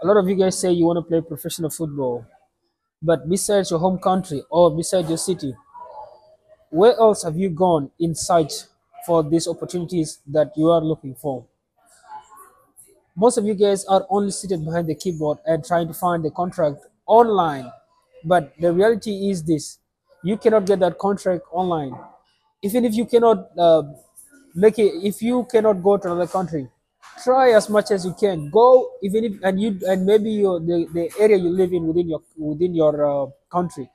A lot of you guys say you want to play professional football, but besides your home country or besides your city, where else have you gone in search for these opportunities that you are looking for? Most of you guys are only seated behind the keyboard and trying to find the contract online. But the reality is this: you cannot get that contract online. Even if you cannot make it, if you cannot go to another country, try as much as you can. Go even if and maybe the area you live in within your country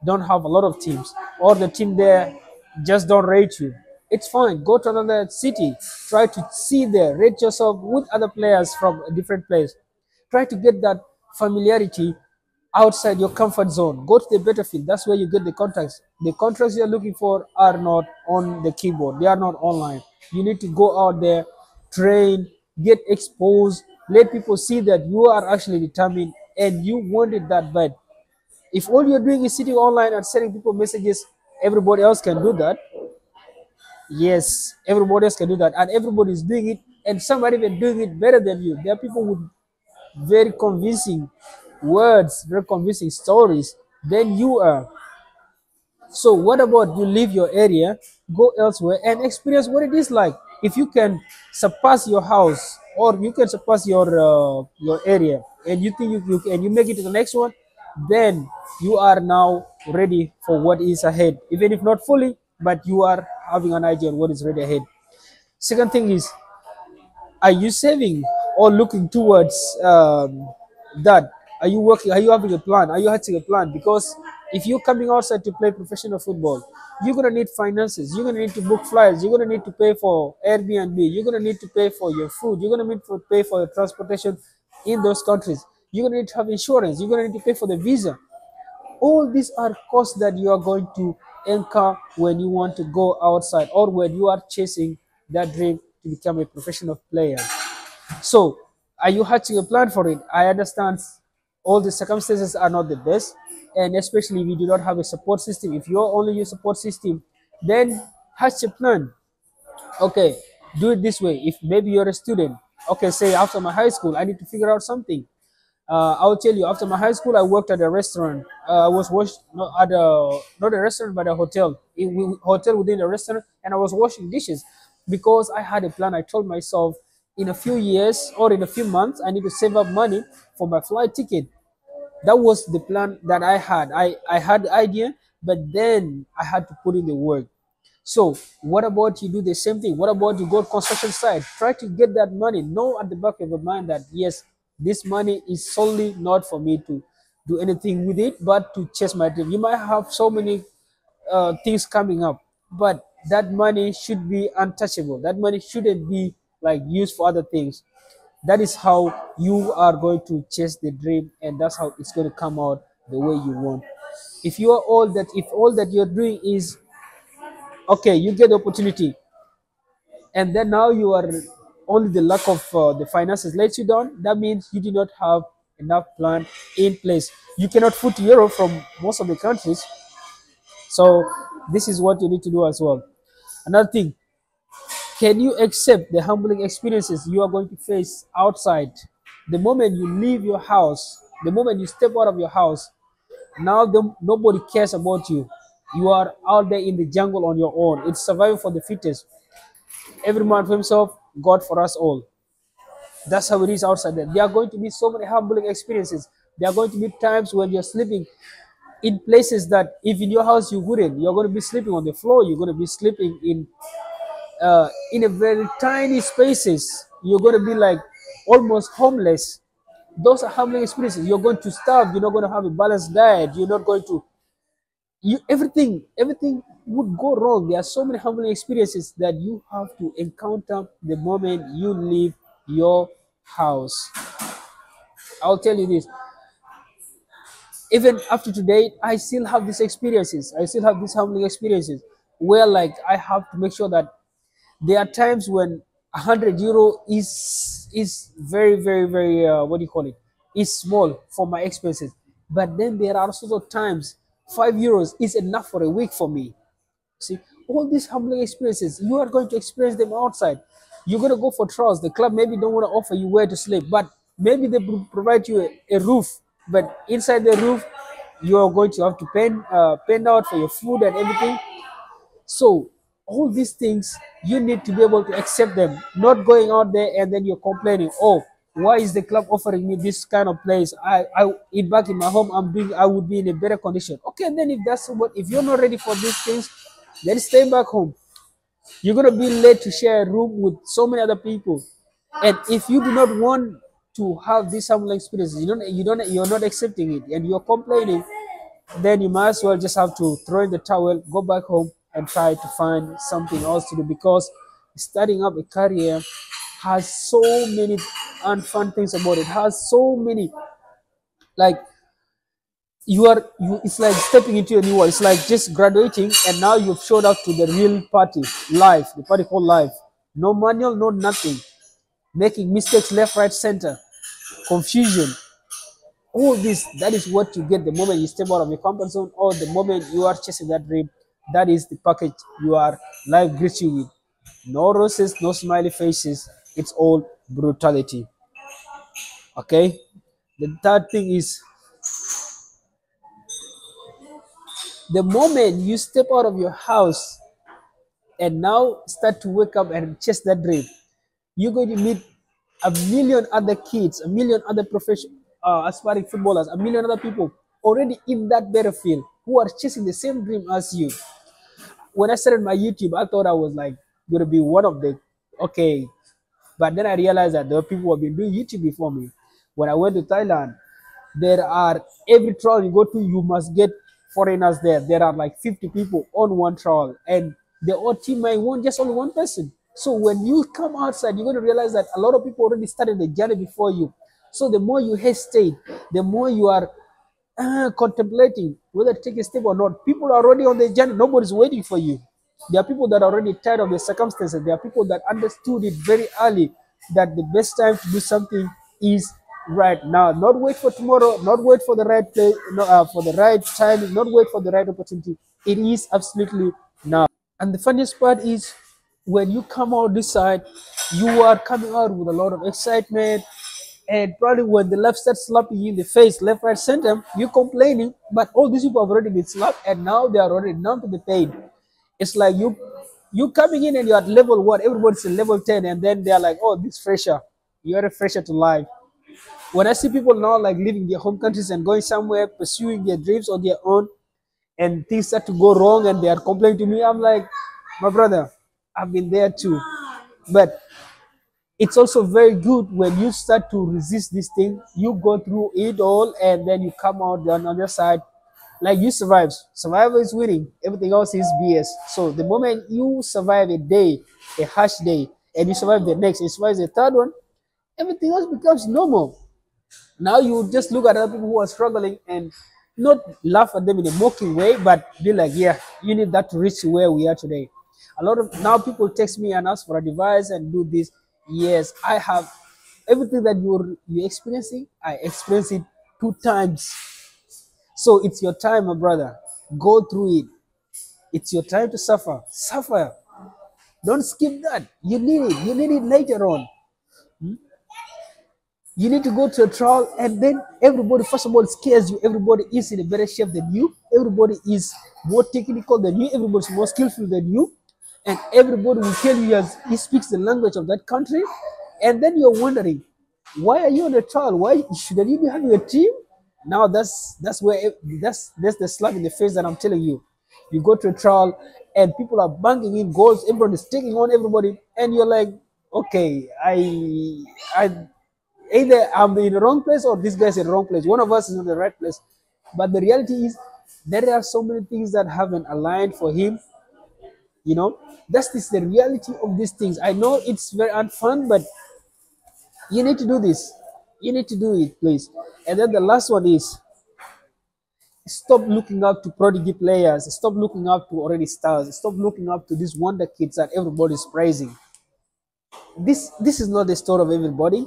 don't have a lot of teams, or the team there just don't rate you. It's fine. Go to another city. Try to see there. Rate yourself with other players from a different place. Try to get that familiarity outside your comfort zone. Go to the battlefield. That's where you get the contracts. The contracts you're looking for are not on the keyboard. They are not online. You need to go out there, train, get exposed, let people see that you are actually determined and you want it that bad. If all you're doing is sitting online and sending people messages, everybody else can do that. Yes, everybody else can do that, and everybody is doing it, and some are even doing it better than you. There are people with very convincing words, very convincing stories than you are. So, what about you leave your area, go elsewhere, and experience what it is like? If you can surpass your house or you can surpass your area, and you think you make it to the next one, then you are now ready for what is ahead. Even if not fully, but you are having an idea on what is ready ahead. Second thing is, are you saving or looking towards that? Are you working? Are you having a plan? Are you hatching a plan? Because if you're coming outside to play professional football, you're gonna need finances. You're gonna need to book flights. You're gonna need to pay for Airbnb. You're gonna need to pay for your food. You're gonna need to pay for your transportation in those countries. You're gonna need to have insurance. You're gonna need to pay for the visa. All these are costs that you are going to incur when you want to go outside or when you are chasing that dream to become a professional player. So, are you hatching a plan for it? I understand all the circumstances are not the best, and especially if you do not have a support system. If you're only your support system, then hatch a plan. Okay, do it this way. If maybe you're a student, okay, say after my high school, I need to figure out something. I'll tell you. After my high school, I worked at a restaurant. I was washed not at a not a restaurant, but a hotel. Hotel within a restaurant, and I was washing dishes because I had a plan. I told myself, in a few years or in a few months, I need to save up money for my flight ticket. That was the plan that I had. I had the idea, but then I had to put in the work. So what about you do the same thing? What about you go to construction site? Try to get that money. Know at the back of your mind that yes, this money is solely not for me to do anything with it, but to chase my dream. You might have so many things coming up, but that money should be untouchable. That money shouldn't be like used for other things. That is how you are going to chase the dream, and that's how it's going to come out the way you want. If all that you're doing is okay, you get the opportunity, and then now you are only the lack of the finances lets you down. That means you do not have enough plan in place. You cannot foot Europe from most of the countries, so this is what you need to do as well. Another thing, can you accept the humbling experiences you are going to face outside? The moment you leave your house, the moment you step out of your house, now nobody cares about you. You are out there in the jungle on your own. It's survival for the fittest. Every man for himself, God for us all. That's how it is outside there. There are going to be so many humbling experiences. There are going to be times when you're sleeping in places that if in your house you wouldn't. You're going to be sleeping on the floor. You're going to be sleeping in a very tiny spaces. You're going to be like almost homeless. Those are humbling experiences. You're going to starve. You're not going to have a balanced diet. You're not going to everything would go wrong. There are so many humbling experiences that you have to encounter the moment you leave your house. I'll tell you this, even after today, I still have these experiences. I still have these humbling experiences where like I have to make sure that there are times when 100 euro is very what do you call it, is small for my expenses, but then there are also times 5 euros is enough for a week for me. See, all these humbling experiences, you are going to experience them outside. You're going to go for trials. The club maybe don't want to offer you where to sleep, but Maybe they provide you a roof, but inside the roof, you are going to have to pay out for your food and everything. So all these things you need to be able to accept them, not going out there and then you're complaining, oh, why is the club offering me this kind of place? If back in my home I would be in a better condition. Okay, then if you're not ready for these things, then stay back home. You're gonna be late to share a room with so many other people. And if you do not want to have this harmful experience, you're not accepting it and you're complaining, then you might as well just have to throw in the towel, go back home, and try to find something else to do, because starting up a career has so many unfun things about it. Has so many, like, it's like stepping into a new world. It's like just graduating and now you've showed up to the real party, life, the party called life. No manual, no nothing. Making mistakes left, right, center, confusion. All this, that is what you get the moment you step out of your comfort zone, or the moment you are chasing that dream. That is the package you are life greets you with. No roses, no smiley faces. It's all brutality. Okay. The third thing is, the moment you step out of your house and now start to wake up and chase that dream, you're going to meet a million other kids, a million other professional aspiring footballers, a million other people already in that battlefield who are chasing the same dream as you. When I started my YouTube, I thought I was like going to be one of the okay, but then I realized that there were people who have been doing YouTube before me. When I went to Thailand, there are every trial you go to, you must get foreigners there. There are like 50 people on one trial, and the whole team might want just only one person. So when you come outside, you're going to realize that a lot of people already started the journey before you. So the more you hesitate, the more you are contemplating whether to take a step or not. People are already on the journey. Nobody's waiting for you. There are people that are already tired of the circumstances. There are people that understood it very early that the best time to do something is right now. Not wait for tomorrow. Not wait for the right place. No, for the right time. Not wait for the right opportunity. It is absolutely now. And the funniest part is, when you come out this side, you are coming out with a lot of excitement. And probably when the left starts slapping you in the face, left, right, center, you're complaining, but all these people have already been slapped and now they are already numb to the pain. It's like you coming in and you're at level one, everybody's at level 10, and then they're like, oh, this fresher. You're a fresher to life. When I see people now like leaving their home countries and going somewhere, pursuing their dreams on their own, and things start to go wrong and they are complaining to me, I'm like, my brother, I've been there too. But it's also very good when you start to resist this thing, you go through it all and then you come out on the other side, like you survive. Survival is winning, everything else is BS. So the moment you survive a day, a harsh day, and you survive the next, you survive the third one, everything else becomes normal. Now you just look at other people who are struggling and not laugh at them in a mocking way, but be like, yeah, you need that to reach where we are today. A lot of now people text me and ask for advice and do this. Yes, I have everything that you're experiencing. I experienced it 2 times. So it's your time, my brother. Go through it. It's your time to suffer. Suffer. Don't skip that. You need it. You need it later on. You need to go to a trial, and then everybody, first of all, scares you. Everybody is in a better shape than you. Everybody is more technical than you. Everybody's more skillful than you. And everybody will tell you as he speaks the language of that country. And then you're wondering, why are you on a trial? Why shouldn't you be having a team? Now that's the slap in the face that I'm telling you. You go to a trial and people are banking in goals, everyone is taking on everybody, and you're like, okay, I either I'm in the wrong place or this guy's in the wrong place. One of us is in the right place. But the reality is, there are so many things that haven't aligned for him. You know, that's the reality of these things. I know it's very unfun, but you need to do this. You need to do it, please. And then the last one is, stop looking up to prodigy players. Stop looking up to already stars. Stop looking up to these wonder kids that everybody's praising. This is not the story of everybody.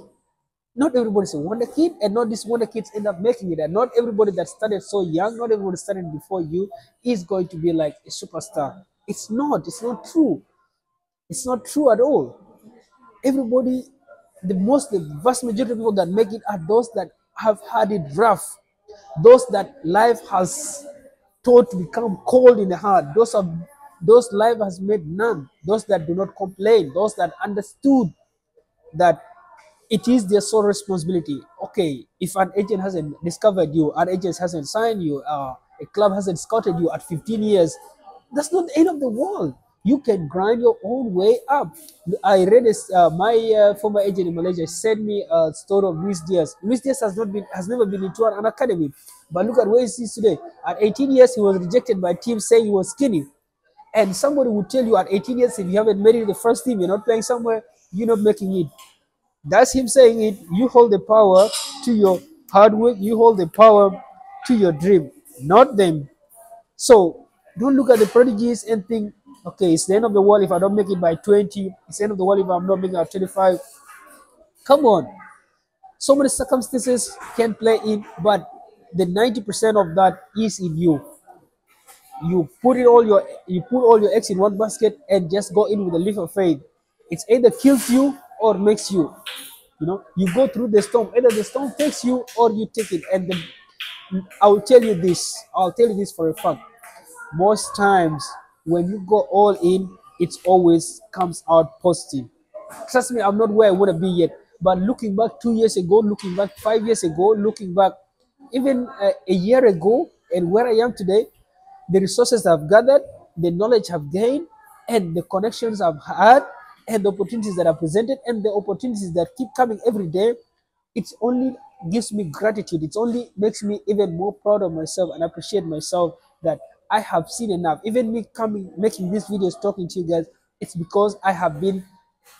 Not everybody's a wonder kid, and not these wonder kids end up making it. And not everybody that started so young, not everybody started before you, is going to be like a superstar. It's not. It's not true. It's not true at all. Everybody the vast majority of people that make it are those that have had it rough, those that life has taught to become cold in the heart, those life has made numb, those that do not complain, those that understood that it is their sole responsibility. Okay, if an agent hasn't discovered you, an agent hasn't signed you, a club hasn't scouted you at 15 years, that's not the end of the world. You can grind your own way up. I read this. My former agent in Malaysia sent me a story of Luis Diaz. Luis Diaz has never been into an academy, but look at where he is today. At 18 years, he was rejected by teams saying he was skinny. And somebody would tell you at 18 years, if you haven't made it in the first team, you're not playing somewhere, you're not making it. That's him saying it. You hold the power to your hard work. You hold the power to your dream, not them. So don't look at the prodigies and think, okay, it's the end of the world if I don't make it by 20. It's the end of the world if I'm not making it at 25. Come on. So many circumstances can play in, but the 90% of that is in you. You put all your eggs in one basket and just go in with a leap of faith. It's either kills you or makes you. You go through the storm. Either the storm takes you or you take it. And I'll tell you this. I'll tell you this for a fact. Most times when you go all in, it always comes out positive. Trust me, I'm not where I want to be yet. But looking back 2 years ago, looking back 5 years ago, looking back even a year ago, and where I am today, the resources I've gathered, the knowledge I've gained, and the connections I've had, and the opportunities that are presented, and the opportunities that keep coming every day, it only gives me gratitude. It only makes me even more proud of myself and appreciate myself that I have seen enough. Even me coming, making these videos, talking to you guys, it's because I have been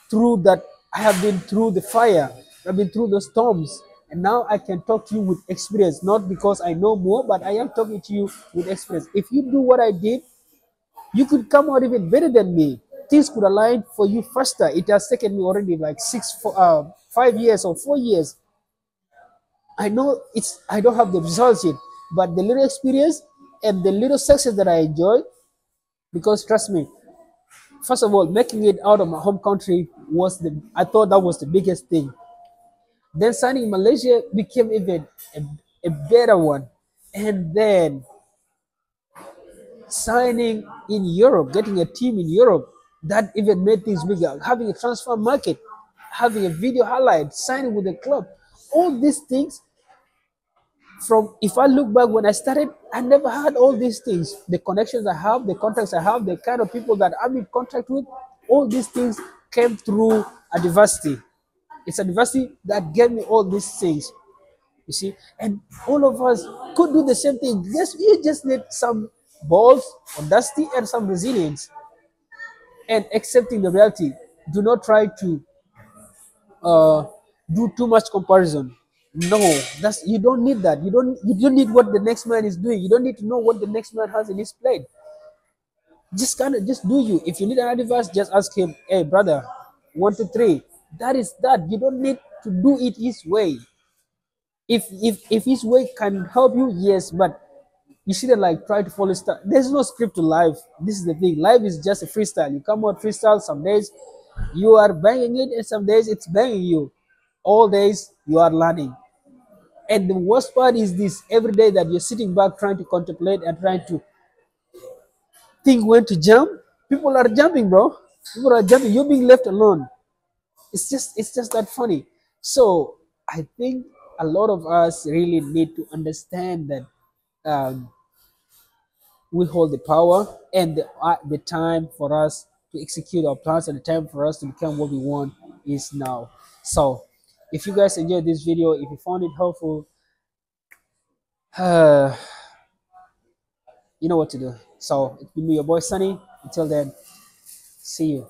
through that. I have been through the fire. I've been through the storms. And now I can talk to you with experience, not because I know more, but I am talking to you with experience. If you do what I did, you could come out even better than me. Things could align for you faster. It has taken me already like 5 years or 4 years. I know I don't have the results yet, but the little experience and the little success that I enjoy, because trust me, first of all, making it out of my home country I thought that was the biggest thing. Then signing in Malaysia became even a better one. And then signing in Europe, getting a team in Europe, that even made things bigger. Having a transfer market, having a video highlight, signing with a club, all these things. From if I look back when I started, I never had all these things. The connections I have, the contacts I have, the kind of people that I'm in contact with, all these things came through adversity. It's adversity that gave me all these things. You see, and all of us could do the same thing. Yes, you just need some balls, audacity, and some resilience, and accepting the reality. Do not try to uh, do too much comparison. No, that's you don't need that. You don't need what the next man is doing. You don't need to know what the next man has in his plate. Just do you. If you need an advice, just ask him. Hey, brother, 1, 2, 3. That is that. You don't need to do it his way. If his way can help you, yes, but you shouldn't like try to follow style. There's no script to life. This is the thing. Life is just a freestyle. You come out freestyle. Some days you are banging it, and some days it's banging you. All days you are learning. And the worst part is this: every day that you're sitting back trying to contemplate and trying to think when to jump, people are jumping, bro. People are jumping. You're being left alone. It's just that funny. So I think a lot of us really need to understand that um, we hold the power and the time for us to execute our plans and the time for us to become what we want is now. So if you guys enjoyed this video, if you found it helpful, uh, you know what to do. So it's been me, your boy Sunny. Until then, see you.